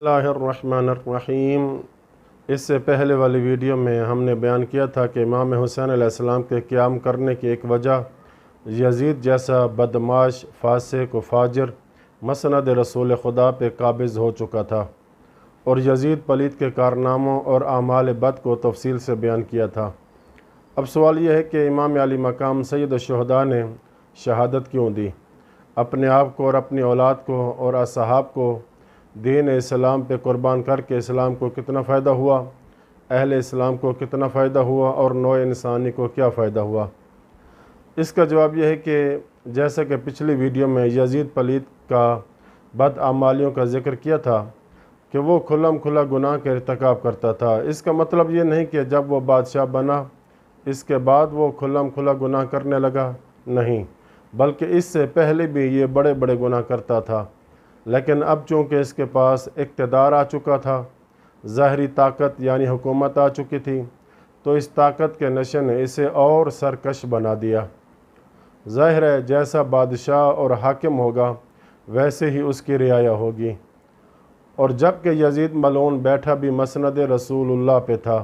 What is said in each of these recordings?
اللہ الرحمن الرحیم۔ اس سے پہلے والی ویڈیو میں ہم نے بیان کیا تھا کہ امام حسین علیہ السلام کے قیام کرنے کی ایک وجہ یزید جیسا بدمعاش، فاسق و فاجر مسند رسول خدا پہ قابض ہو چکا تھا، اور یزید پلید کے کارناموں اور اعمال بد کو تفصیل سے بیان کیا تھا۔ اب سوال یہ ہے کہ امام علی مقام سید الشہداء نے شہادت کیوں دی؟ اپنے آپ کو اور اپنی اولاد کو اور اصحاب کو دین اسلام پہ قربان کر کے اسلام کو کتنا فائدہ ہوا، اہل اسلام کو کتنا فائدہ ہوا، اور نوع انسانی کو کیا فائدہ ہوا؟ اس کا جواب یہ ہے کہ جیسا کہ پچھلی ویڈیو میں یزید پلید کا بد اعمالیوں کا ذکر کیا تھا کہ وہ کھلم کھلا گناہ کا ارتکاب کرتا تھا۔ اس کا مطلب یہ نہیں کہ جب وہ بادشاہ بنا اس کے بعد وہ کھلم کھلا گناہ کرنے لگا، نہیں، بلکہ اس سے پہلے بھی یہ بڑے بڑے گناہ کرتا تھا، لیکن اب چونکہ اس کے پاس اقتدار آ چکا تھا، ظاہری طاقت یعنی حکومت آ چکی تھی، تو اس طاقت کے نشے نے اسے اور سرکش بنا دیا۔ ظاہر ہے جیسا بادشاہ اور حاکم ہوگا ویسے ہی اس کی رعایا ہوگی، اور جب کہ یزید ملعون بیٹھا بھی مسند رسول اللہ پہ تھا،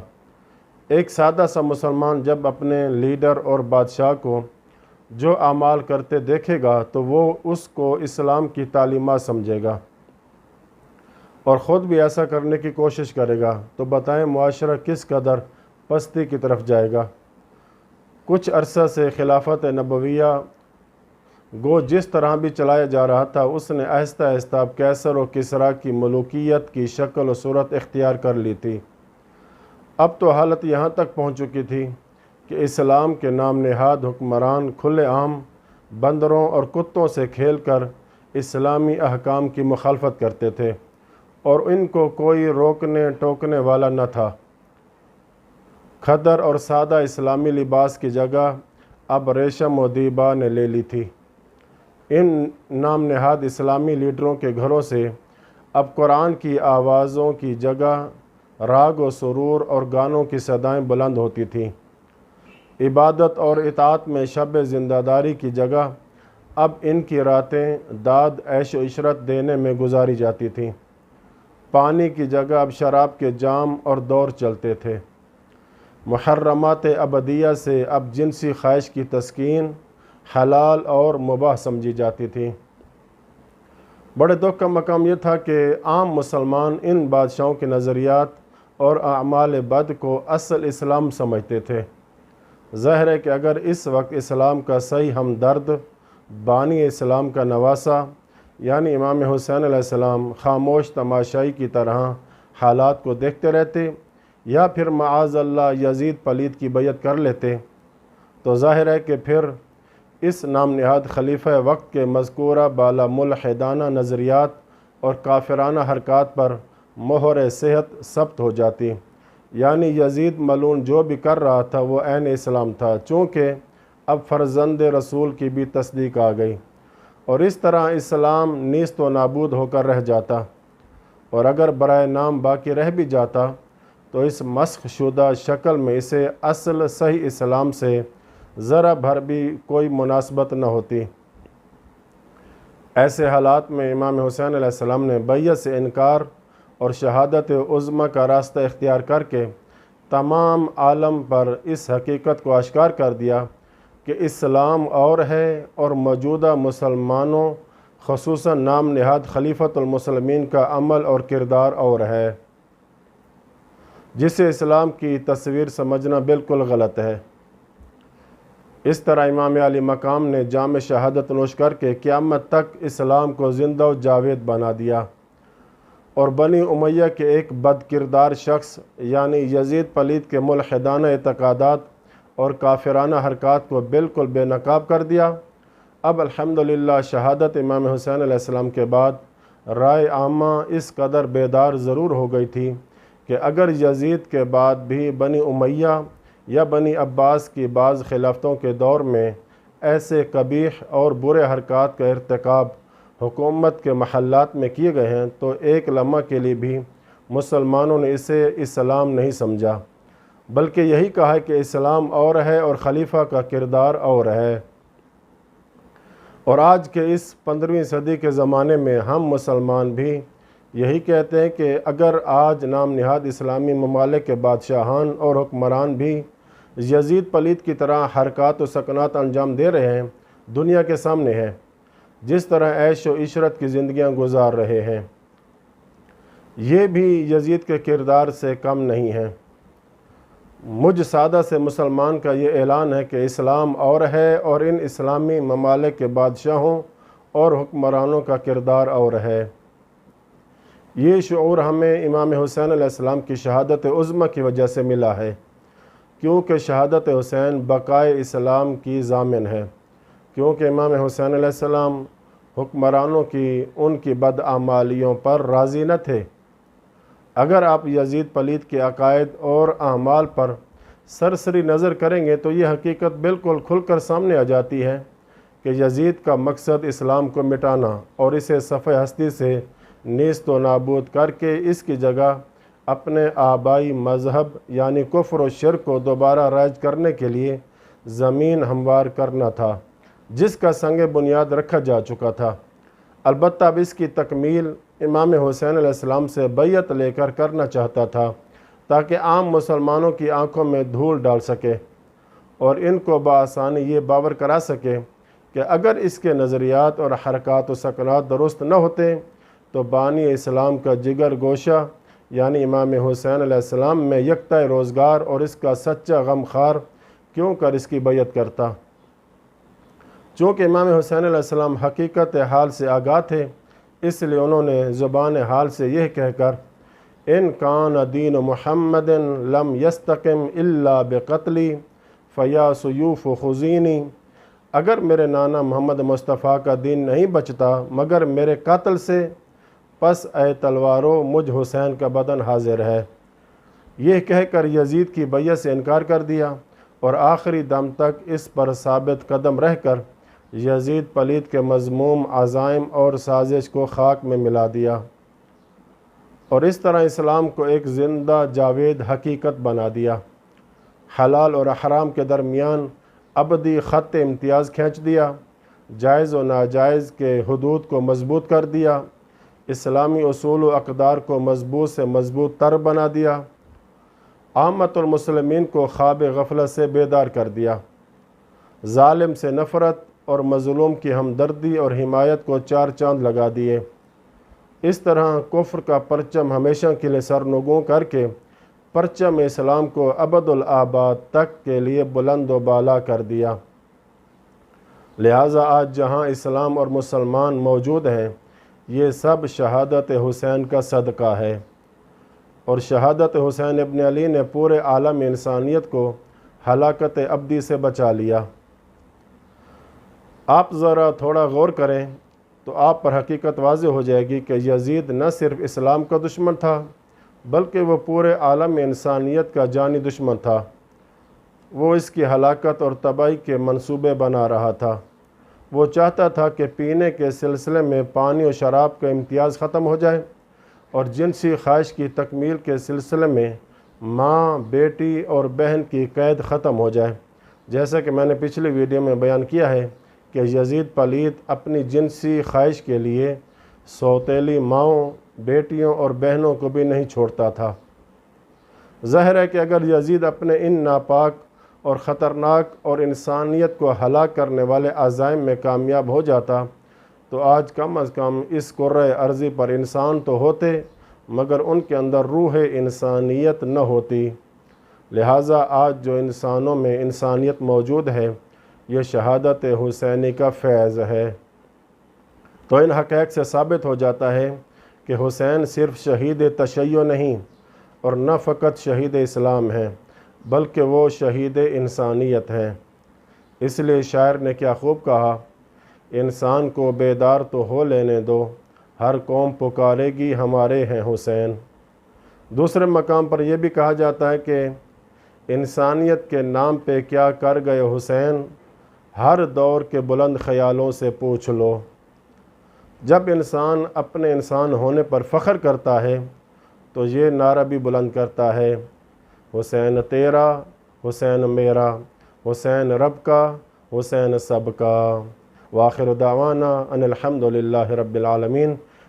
ایک سادہ سا مسلمان جب اپنے لیڈر اور بادشاہ کو جو اعمال کرتے دیکھے گا تو وہ اس کو اسلام کی تعلیمات سمجھے گا اور خود بھی ایسا کرنے کی کوشش کرے گا، تو بتائیں معاشرہ کس قدر پستی کی طرف جائے گا۔ کچھ عرصہ سے خلافت نبویہ گو جس طرح بھی چلایا جا رہا تھا، اس نے آہستہ آہستہ اب کیسر و کسریٰ کی ملوکیت کی شکل و صورت اختیار کر لی تھی۔ اب تو حالت یہاں تک پہنچ چکی تھی کہ اسلام کے نام نہاد حکمران کھلے عام بندروں اور کتوں سے کھیل کر اسلامی احکام کی مخالفت کرتے تھے، اور ان کو کوئی روکنے ٹوکنے والا نہ تھا۔ کھدر اور سادہ اسلامی لباس کی جگہ اب ریشم و دیبا نے لے لی تھی۔ ان نام نہاد اسلامی لیڈروں کے گھروں سے اب قرآن کی آوازوں کی جگہ راگ و سرور اور گانوں کی صدائیں بلند ہوتی تھیں۔ عبادت اور اطاعت میں شب زندہ داری کی جگہ اب ان کی راتیں داد عیش و عشرت دینے میں گزاری جاتی تھیں۔ پانی کی جگہ اب شراب کے جام اور دور چلتے تھے۔ محرمات ابدیہ سے اب جنسی خواہش کی تسکین حلال اور مباح سمجھی جاتی تھی۔ بڑے دکھ کا مقام یہ تھا کہ عام مسلمان ان بادشاہوں کے نظریات اور اعمال بد کو اصل اسلام سمجھتے تھے۔ ظاہر ہے کہ اگر اس وقت اسلام کا صحیح ہمدرد، بانی اسلام کا نواسہ یعنی امام حسین علیہ السلام خاموش تماشائی کی طرح حالات کو دیکھتے رہتے، یا پھر معاذ اللہ یزید پلید کی بیعت کر لیتے، تو ظاہر ہے کہ پھر اس نام نہاد خلیفہ وقت کے مذکورہ بالا ملحدانہ نظریات اور کافرانہ حرکات پر مہر صحت ثبت ہو جاتی، یعنی یزید ملعون جو بھی کر رہا تھا وہ عین اسلام تھا، چونکہ اب فرزند رسول کی بھی تصدیق آ گئی، اور اس طرح اسلام نیست و نابود ہو کر رہ جاتا، اور اگر برائے نام باقی رہ بھی جاتا تو اس مسخ شدہ شکل میں اسے اصل صحیح اسلام سے ذرا بھر بھی کوئی مناسبت نہ ہوتی۔ ایسے حالات میں امام حسین علیہ السلام نے بیعت سے انکار اور شہادت عظمیٰ کا راستہ اختیار کر کے تمام عالم پر اس حقیقت کو آشکار کر دیا کہ اسلام اور ہے اور موجودہ مسلمانوں خصوصاً نام نہاد خلیفۃ المسلمین کا عمل اور کردار اور ہے، جسے اسلام کی تصویر سمجھنا بالکل غلط ہے۔ اس طرح امام علی مقام نے جام شہادت نوش کر کے قیامت تک اسلام کو زندہ و جاوید بنا دیا، اور بنی امیہ کے ایک بد کردار شخص یعنی یزید پلید کے ملحدانہ اعتقادات اور کافرانہ حرکات کو بالکل بے نقاب کر دیا۔ اب الحمدللہ شہادت امام حسین علیہ السلام کے بعد رائے عامہ اس قدر بیدار ضرور ہو گئی تھی کہ اگر یزید کے بعد بھی بنی امیہ یا بنی عباس کی بعض خلافتوں کے دور میں ایسے قبیح اور برے حرکات کا ارتکاب حکومت کے محلات میں کیے گئے ہیں، تو ایک لمحہ کے لیے بھی مسلمانوں نے اسے اسلام نہیں سمجھا، بلکہ یہی کہا ہے کہ اسلام اور ہے اور خلیفہ کا کردار اور ہے۔ اور آج کے اس 15ویں صدی کے زمانے میں ہم مسلمان بھی یہی کہتے ہیں کہ اگر آج نام نہاد اسلامی ممالک کے بادشاہان اور حکمران بھی یزید پلید کی طرح حرکات و سکنات انجام دے رہے ہیں، دنیا کے سامنے ہے، جس طرح عیش و عشرت کی زندگیاں گزار رہے ہیں، یہ بھی یزید کے کردار سے کم نہیں ہیں۔ مجھ سادہ سے مسلمان کا یہ اعلان ہے کہ اسلام اور ہے، اور ان اسلامی ممالک کے بادشاہوں اور حکمرانوں کا کردار اور ہے۔ یہ شعور ہمیں امام حسین علیہ السلام کی شہادت عظمیٰ کی وجہ سے ملا ہے، کیونکہ شہادت حسین بقائے اسلام کی ضامن ہے، کیونکہ امام حسین علیہ السلام حکمرانوں کی ان کی بدعمالیوں پر راضی نہ تھے۔ اگر آپ یزید پلید کے عقائد اور اعمال پر سرسری نظر کریں گے تو یہ حقیقت بالکل کھل کر سامنے آ جاتی ہے کہ یزید کا مقصد اسلام کو مٹانا اور اسے صفحہ ہستی سے نیست و نابود کر کے اس کی جگہ اپنے آبائی مذہب یعنی کفر و شرک کو دوبارہ رائج کرنے کے لیے زمین ہموار کرنا تھا، جس کا سنگ بنیاد رکھا جا چکا تھا۔ البتہ اب اس کی تکمیل امام حسین علیہ السلام سے بیعت لے کر کرنا چاہتا تھا، تاکہ عام مسلمانوں کی آنکھوں میں دھول ڈال سکے اور ان کو بآسانی یہ باور کرا سکے کہ اگر اس کے نظریات اور حرکات و سکنات درست نہ ہوتے تو بانی اسلام کا جگر گوشہ یعنی امام حسین علیہ السلام میں یکتا روزگار اور اس کا سچا غمخوار کیوں کر اس کی بیعت کرتا۔ چونکہ امام حسین علیہ السلام حقیقت حال سے آگاہ تھے، اس لیے انہوں نے زبان حال سے یہ کہہ کر ان کان دین محمد لم یستقم الا بقتلی فیا سیوف خزینی، اگر میرے نانا محمد مصطفیٰ کا دین نہیں بچتا مگر میرے قتل سے، پس اے تلوارو مجھ حسین کا بدن حاضر ہے۔ یہ کہہ کر یزید کی بیعت سے انکار کر دیا اور آخری دم تک اس پر ثابت قدم رہ کر یزید پلید کے مذموم عزائم اور سازش کو خاک میں ملا دیا، اور اس طرح اسلام کو ایک زندہ جاوید حقیقت بنا دیا۔ حلال اور حرام کے درمیان ابدی خط امتیاز کھینچ دیا، جائز و ناجائز کے حدود کو مضبوط کر دیا، اسلامی اصول و اقدار کو مضبوط سے مضبوط تر بنا دیا، عامت المسلمین کو خواب غفلت سے بیدار کر دیا، ظالم سے نفرت اور مظلوم کی ہمدردی اور حمایت کو چار چاند لگا دیے۔ اس طرح کفر کا پرچم ہمیشہ کے لیے سرنگوں کر کے پرچم اسلام کو ابد الآباد تک کے لیے بلند و بالا کر دیا۔ لہٰذا آج جہاں اسلام اور مسلمان موجود ہیں، یہ سب شہادت حسین کا صدقہ ہے، اور شہادت حسین ابن علی نے پورے عالم انسانیت کو ہلاکت ابدی سے بچا لیا۔ آپ ذرا تھوڑا غور کریں تو آپ پر حقیقت واضح ہو جائے گی کہ یزید نہ صرف اسلام کا دشمن تھا بلکہ وہ پورے عالم انسانیت کا جانی دشمن تھا۔ وہ اس کی ہلاکت اور تباہی کے منصوبے بنا رہا تھا۔ وہ چاہتا تھا کہ پینے کے سلسلے میں پانی اور شراب کا امتیاز ختم ہو جائے، اور جنسی خواہش کی تکمیل کے سلسلے میں ماں، بیٹی اور بہن کی قید ختم ہو جائے، جیسا کہ میں نے پچھلی ویڈیو میں بیان کیا ہے کہ یزید پلید اپنی جنسی خواہش کے لیے سوتیلی ماؤں، بیٹیوں اور بہنوں کو بھی نہیں چھوڑتا تھا۔ ظاہر ہے کہ اگر یزید اپنے ان ناپاک اور خطرناک اور انسانیت کو ہلاک کرنے والے عزائم میں کامیاب ہو جاتا تو آج کم از کم اس کرۂ ارضی پر انسان تو ہوتے مگر ان کے اندر روح انسانیت نہ ہوتی۔ لہٰذا آج جو انسانوں میں انسانیت موجود ہے یہ شہادت حسینی کا فیض ہے۔ تو ان حقائق سے ثابت ہو جاتا ہے کہ حسین صرف شہید تشیع نہیں اور نہ فقط شہید اسلام ہیں بلکہ وہ شہید انسانیت ہیں۔ اس لیے شاعر نے کیا خوب کہا، انسان کو بیدار تو ہو لینے دو، ہر قوم پکارے گی ہمارے ہیں حسین۔ دوسرے مقام پر یہ بھی کہا جاتا ہے کہ انسانیت کے نام پہ کیا کر گئے حسین، ہر دور کے بلند خیالوں سے پوچھ لو۔ جب انسان اپنے انسان ہونے پر فخر کرتا ہے تو یہ نعرہ بھی بلند کرتا ہے، حسین تیرا، حسین میرا، حسین رب کا، حسین سب کا۔ وآخر دعوانا ان الحمد للہ رب العالمین۔